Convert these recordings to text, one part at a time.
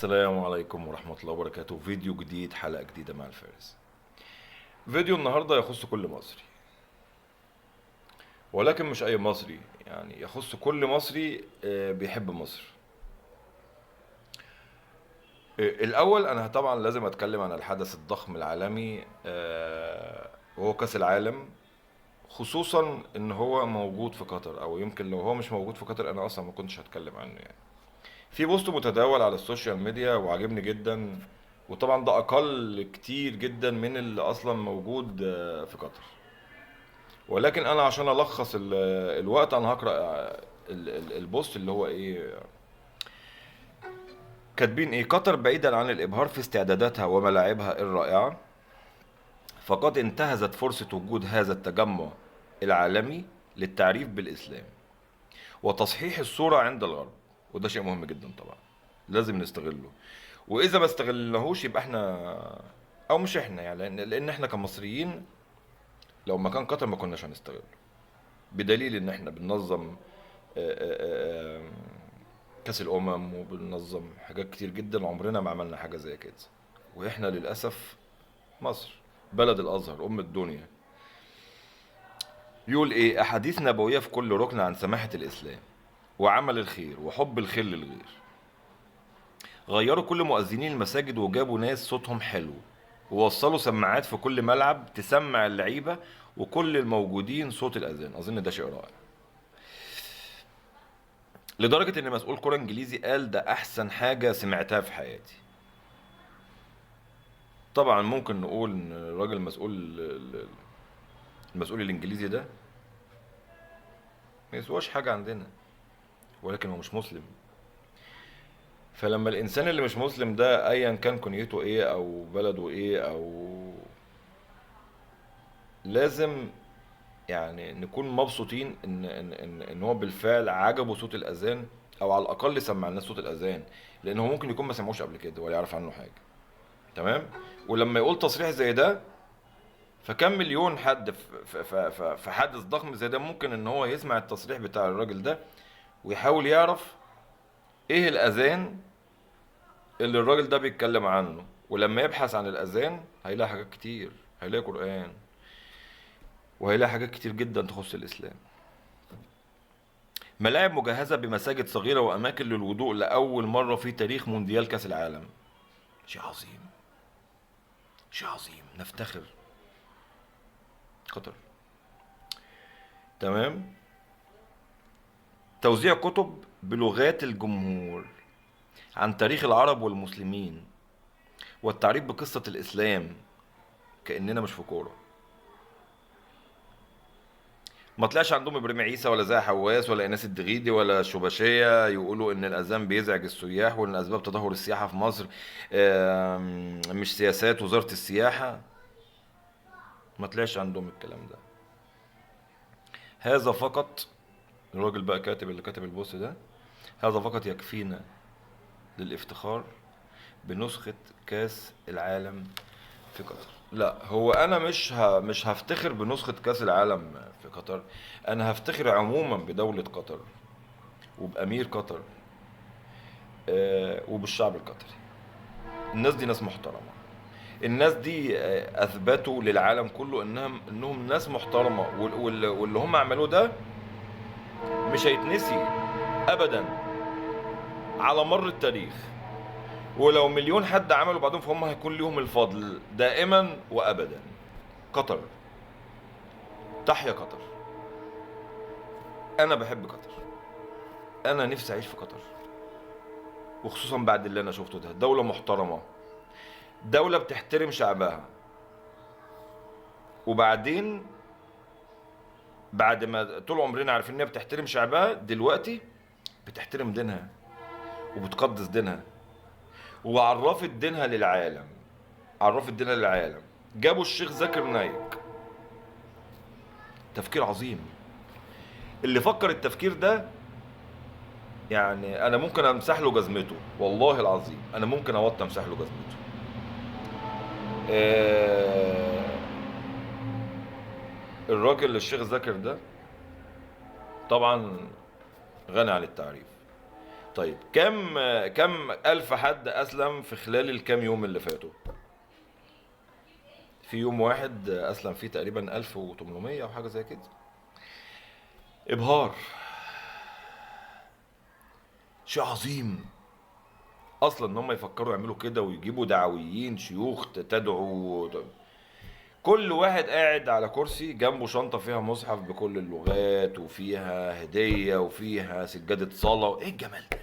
السلام عليكم ورحمة الله وبركاته. فيديو جديد، حلقة جديدة مع الفارس. فيديو النهاردة يخص كل مصري، ولكن مش أي مصري، يعني يخص كل مصري بيحب مصر. الأول أنا طبعا لازم أتكلم عن الحدث الضخم العالمي، وهو كأس العالم، خصوصا إن هو موجود في قطر، أو يمكن لو هو مش موجود في قطر أنا أصلا ما كنتش هتكلم عنه. يعني في بوست متداول على السوشيال ميديا وعجبني جدا، وطبعا ده اقل كتير جدا من اللي اصلا موجود في قطر. ولكن انا عشان الخص الوقت انا هقرا البوست اللي هو ايه كاتبين. ايه: قطر بعيدا عن الابهار في استعداداتها وملاعبها الرائعه، فقد انتهزت فرصه وجود هذا التجمع العالمي للتعريف بالاسلام وتصحيح الصوره عند الغرب. وده شيء مهم جدا طبعا، لازم نستغله. واذا ما استغلناهوش يبقى احنا، او مش احنا يعني، لان احنا كمصريين لو مكان قطر ما كناش هنستغله، بدليل ان احنا بننظم آه، كاس الامم وبننظم حاجات كتير جدا، عمرنا ما عملنا حاجه زي كده. واحنا للاسف مصر بلد الازهر ام الدنيا. يقول ايه: احاديث نبويه في كل ركن عن سماحه الاسلام وعمل الخير وحب الخير للغير. غيروا كل مؤذنين المساجد وجابوا ناس صوتهم حلو، ووصلوا سماعات في كل ملعب تسمع اللعيبة وكل الموجودين صوت الأذان. أظن ده شيء رائع، لدرجة إن مسؤول كرة إنجليزي قال ده أحسن حاجة سمعتها في حياتي. طبعا ممكن نقول إن الراجل المسؤول الإنجليزي ده ما يسواش حاجة عندنا، ولكن هو مش مسلم. فلما الإنسان اللي مش مسلم ده أيا كان كنيته إيه أو بلده إيه، أو لازم يعني نكون مبسوطين ان هو بالفعل عجبه صوت الاذان، او على الاقل سمع لنا صوت الاذان، لان هو ممكن يكون ما سمعوش قبل كده ولا يعرف عنه حاجه. تمام. ولما يقول تصريح زي ده، فكم مليون حد في حدث ضخم زي ده ممكن ان هو يسمع التصريح بتاع الراجل ده ويحاول يعرف ايه الاذان اللي الراجل ده بيتكلم عنه. ولما يبحث عن الاذان هيلاقي حاجات كتير، هيلاقي قرآن، وهيلاقي حاجات كتير جدا تخص الاسلام. ملاعب مجهزة بمساجد صغيرة وأماكن للوضوء لأول مرة في تاريخ مونديال كأس العالم. شيء عظيم، شيء عظيم، نفتخر. قطر. تمام. توزيع كتب بلغات الجمهور عن تاريخ العرب والمسلمين والتعريف بقصة الإسلام كأننا مش في كورة. ما طلعش عندهم ابراهيم عيسى ولا زكي حواس ولا ايناس الدغيدي ولا الشباشيه يقولوا ان الاذان بيزعج السياح وان اسباب تدهور السياحه في مصر مش سياسات وزاره السياحه. ما طلعش عندهم الكلام ده. هذا فقط، الراجل بقى اللي كاتب البوست ده، هذا فقط يكفينا للافتخار بنسخة كاس العالم في قطر. لا، هو انا مش هفتخر بنسخة كاس العالم في قطر، انا هفتخر عموما بدولة قطر وبأمير قطر، وبالشعب القطري. الناس دي ناس محترمة. الناس دي اثبتوا للعالم كله انهم ناس محترمة، واللي هم عملوه ده مش هيتنسي ابدا على مر التاريخ. ولو مليون حد عملوا بعدهم فهم هيكون ليهم الفضل دائما وابدا. قطر، تحيا قطر. انا بحب قطر، انا نفسي اعيش في قطر، وخصوصا بعد اللي انا شفته ده. دولة محترمة، دولة بتحترم شعبها. وبعدين بعد ما طول عمرنا عارفين انها بتحترم شعبها، دلوقتي بتحترم دينها وبتقدس دينها وعرفت دينها للعالم. عرفت دينها للعالم. جابوا الشيخ زاكر نايك. تفكير عظيم. اللي فكر التفكير ده يعني انا ممكن امسح له جزمته، والله العظيم انا ممكن امسح له جزمته. آه، الراجل الشيخ زاكر ده طبعا غني عن التعريف، طيب كم ألف حد أسلم في خلال الكام يوم اللي فاتوا؟ في يوم واحد أسلم فيه تقريبا 1800 أو حاجة زي كده. إبهار، شيء عظيم أصلا إن هم يفكروا يعملوا كده ويجيبوا دعويين شيوخ تدعو. كل واحد قاعد على كرسي جنبه شنطة فيها مصحف بكل اللغات وفيها هدية وفيها سجادة صلاة. ايه الجمال ده؟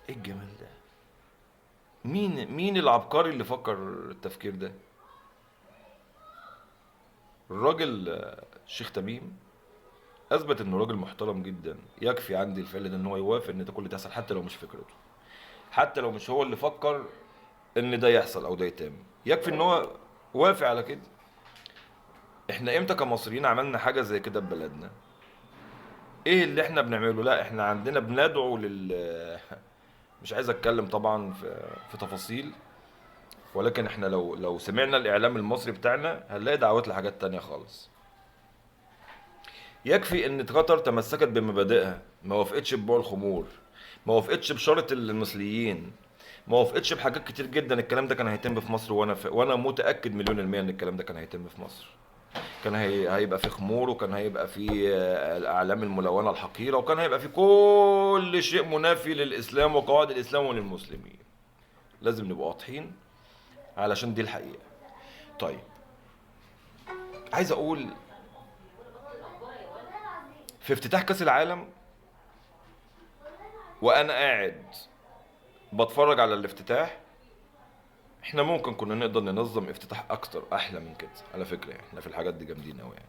ايه الجمال ده؟ مين العبقري اللي فكر التفكير ده؟ الراجل الشيخ تميم اثبت انه راجل محترم جدا. يكفي عندي الفعل ده ان هو يوافق ان ده كله تحصل حتى لو مش فكرته، حتى لو مش هو اللي فكر ان ده يحصل او ده يتم. يكفي ان هو وافق على كده. احنا امتى كمصريين عملنا حاجة زي كده ببلدنا؟ ايه اللي احنا بنعمله؟ لا احنا عندنا بندعو مش عايز اتكلم طبعا في تفاصيل، ولكن احنا لو سمعنا الاعلام المصري بتاعنا هنلاقي دعوات لحاجات تانية خالص. يكفي ان قطر تمسكت بمبادئها، ما وافقتش ببيع الخمور، ما وافقتش بشرط المثليين، ما وافقتش بحاجات كتير جدا. الكلام ده كان هيتم في مصر، وانا متاكد مليون المية ان الكلام ده كان هيتم في مصر. كان هيبقى في خمور، وكان هيبقى في الاعلام الملونه الحقيره، وكان هيبقى في كل شيء منافي للاسلام وقواعد الاسلام وللمسلمين. لازم نبقى واضحين علشان دي الحقيقه. طيب، عايز اقول في افتتاح كاس العالم وانا قاعد بتفرج على الافتتاح، احنا ممكن كنا نقدر ننظم افتتاح اكتر احلى من كده على فكره. يعني احنا في الحاجات دي جامدين قوي يعني.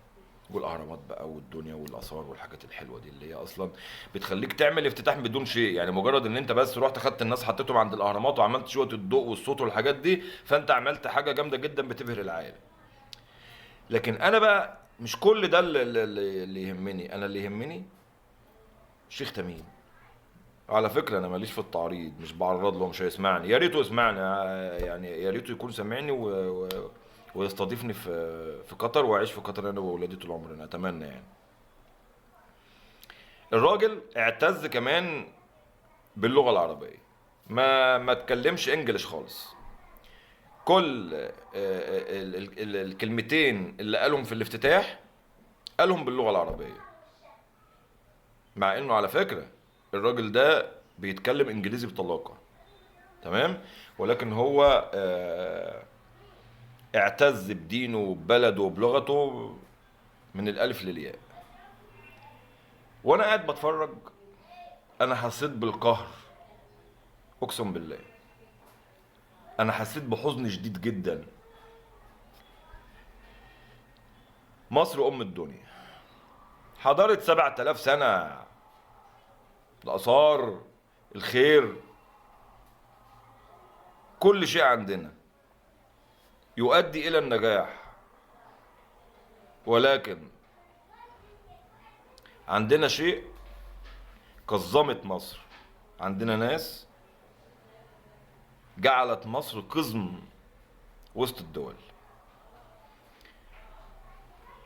والاهرامات بقى والدنيا والاثار والحاجات الحلوه دي اللي هي اصلا بتخليك تعمل افتتاح بدون شيء. يعني مجرد ان انت بس رحت خدت الناس حطيتهم عند الاهرامات وعملت شويه الضوء والصوت والحاجات دي، فانت عملت حاجه جامده جدا بتبهر العالم. لكن انا بقى مش كل ده اللي يهمني. انا اللي يهمني الشيخ تميم. على فكرة أنا ماليش في التعريض، مش بعرض له، مش هيسمعني. يا ريته يسمعني، يعني يا ريته يكون سامعني ويستضيفني في قطر، وأعيش في قطر أنا وأولادي طول عمرنا، أتمنى يعني. الراجل اعتز كمان باللغة العربية، ما اتكلمش انجليش خالص. كل الكلمتين اللي قالهم في الافتتاح قالهم باللغة العربية، مع انه على فكرة الراجل ده بيتكلم انجليزي بطلاقة، تمام. ولكن هو اعتز بدينه وببلده وبلغته من الالف للياء. وانا قاعد بتفرج انا حسيت بالقهر، اقسم بالله انا حسيت بحزن شديد جدا. مصر ام الدنيا، حضارة 7000 سنة، الاثار، الخير، كل شيء عندنا يؤدي الى النجاح. ولكن عندنا شيء قزمت مصر، عندنا ناس جعلت مصر قزم وسط الدول.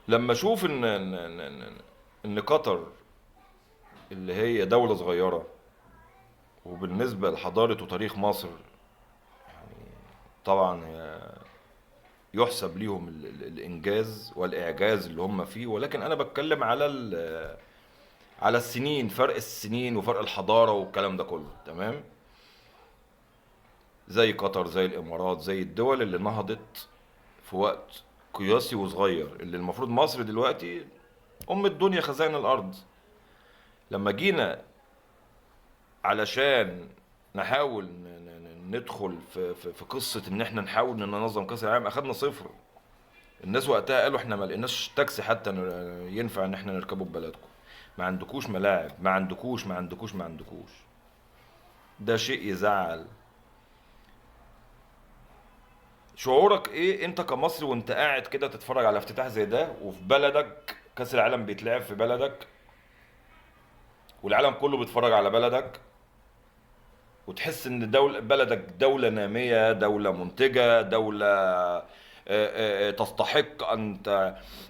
لما اشوف ان قطر اللي هي دولة صغيرة وبالنسبة لحضارة وتاريخ مصر طبعا يحسب ليهم الانجاز والاعجاز اللي هم فيه، ولكن انا بتكلم على السنين، فرق السنين وفرق الحضارة والكلام ده كله، تمام. زي قطر، زي الامارات، زي الدول اللي نهضت في وقت قياسي وصغير، اللي المفروض مصر دلوقتي ام الدنيا، خزائن الارض. لما جينا علشان نحاول ندخل في قصة ان احنا نحاول ننظم كاس العالم، اخدنا صفر. الناس وقتها قالوا احنا ما لقيناش تاكسي حتى ينفع ان احنا نركبه ببلدكم، ما عندكوش ملاعب، ما عندكوش. ده شيء يزعل. شعورك ايه انت كمصري وانت قاعد كده تتفرج على افتتاح زي ده وفي بلدك كاس العالم بيتلعب في بلدك والعالم كله بيتفرج على بلدك، وتحس ان بلدك دولة نامية، دولة منتجة، دولة تستحق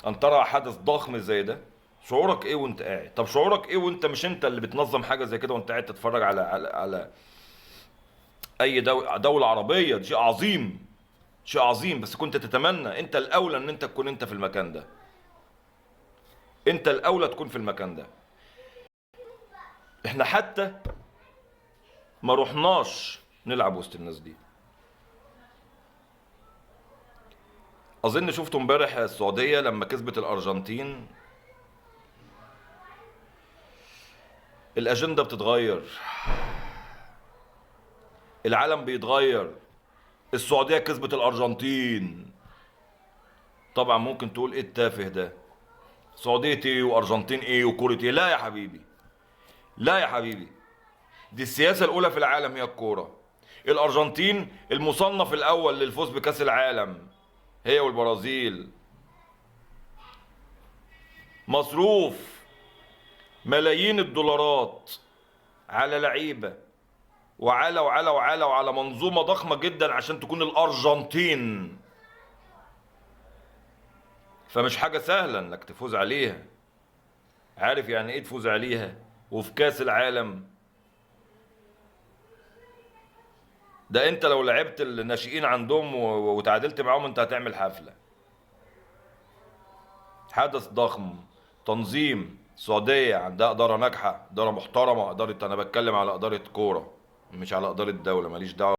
ان ترى حدث ضخم زي ده؟ شعورك ايه وانت قاعد؟ طب شعورك ايه وانت مش انت اللي بتنظم حاجه زي كده، وانت قاعد تتفرج على اي دوله عربيه؟ ده شيء عظيم، شيء عظيم. بس كنت تتمنى انت الاولى ان انت تكون انت في المكان ده، انت الاولى تكون في المكان ده. احنا حتى ما رحناش نلعب وسط الناس دي. اظن شفتوا امبارح السعوديه لما كسبت الارجنتين. الاجنده بتتغير، العالم بيتغير. السعوديه كسبت الارجنتين. طبعا ممكن تقول ايه التافه ده، سعوديه ايه وارجنتين ايه وكوره ايه؟ لا يا حبيبي، لا يا حبيبي، دي السياسه الاولى في العالم هي الكوره. الارجنتين المصنف الاول للفوز بكاس العالم، هي والبرازيل. مصروف ملايين الدولارات على لعيبه، وعلى منظومه ضخمه جدا عشان تكون الارجنتين. فمش حاجه سهله انك تفوز عليها. عارف يعني ايه تفوز عليها وفي كاس العالم؟ ده انت لو لعبت الناشئين عندهم وتعادلت معاهم انت هتعمل حفله. حدث ضخم، تنظيم. السعوديه عندها اداره ناجحه، اداره محترمه، اداره، انا بتكلم على اداره كوره مش على اداره دوله، ماليش دعوه